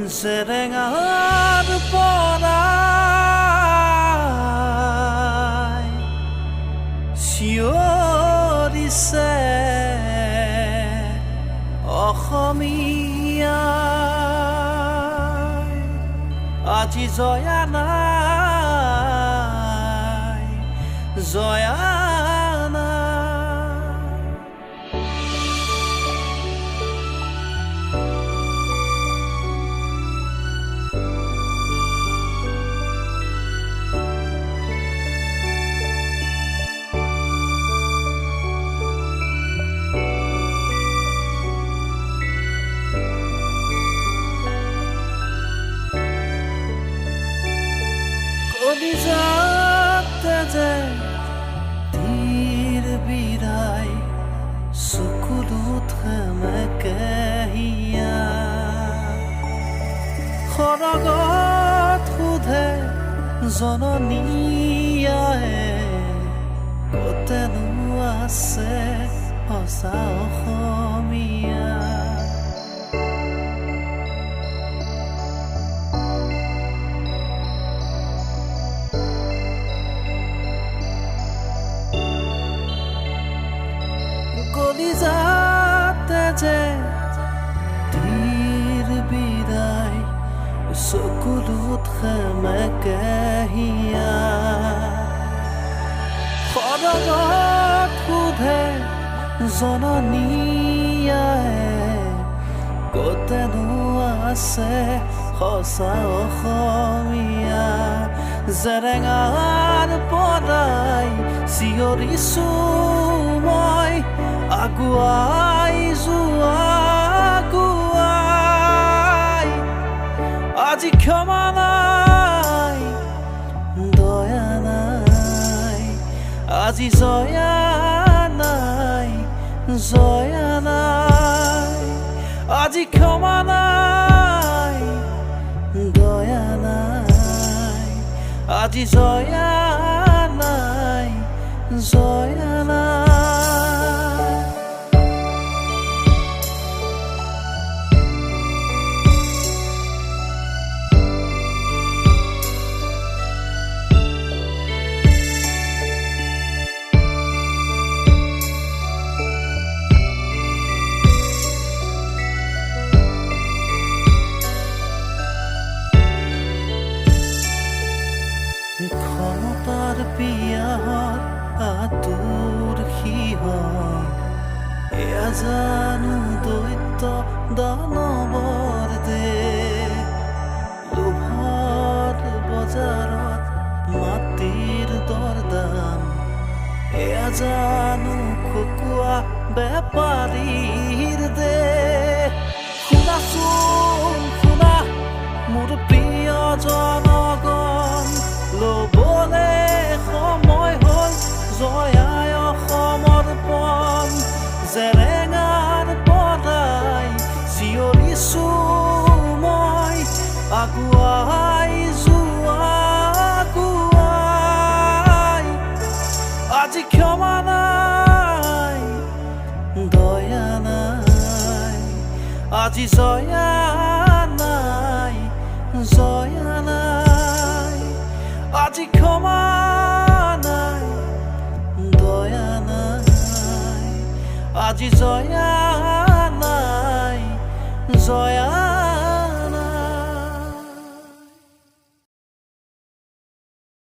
জেৰেঙাৰ পৰাই চিঞৰিছে অসমীয়া আজি জয়া নাই জয়া কলিজাতে যে ধীৰ বিৰাই চকুলোত সেমেকে হিয়া সৰগত সোধে জননীয়ায়ে কতেনো আছে সঁচা অসমীয়া কলিজাতে যে ধীৰ বিৰাই চকুলোত সেমেকে হিয়া সৰগত সোধে জননীয়ায়ে কতেনো আছে সঁচা অসমীয়া জেৰেঙাৰ পৰাই চিঞৰিছো মই আগুৱাই যোৱা আগুৱাই আজি ক্ষমা নাই দয়া নাই আজি জয়া নাই জয়া নাই আজি ক্ষমা নাই দয়া নাই আজি জয়া নাই জয়া নাই ক্ষমতাৰ পিয়াহত আতুৰ সিহঁত এয়া জানো দৈত্য দানৱৰ দেশ লোভৰ বজাৰত মাটিৰ দৰদাম এয়া জানো খকুৱা বেপাৰীৰ দেশ শুনাচোন শুনা মোৰ প্ৰিয় জনগণ ল'বলে সময় হ'ল জয়াই অসমৰ পণ জেৰেঙাৰ পৰাই চিঞৰিছো মই আগুৱাই যোৱা আগুৱাই আজি ক্ষমা নাই দয়া নাই আজি জয়া নাই জয়া নাই আজি ক্ষমা নাই দয়া নাই আজি জয়া নাই জয়া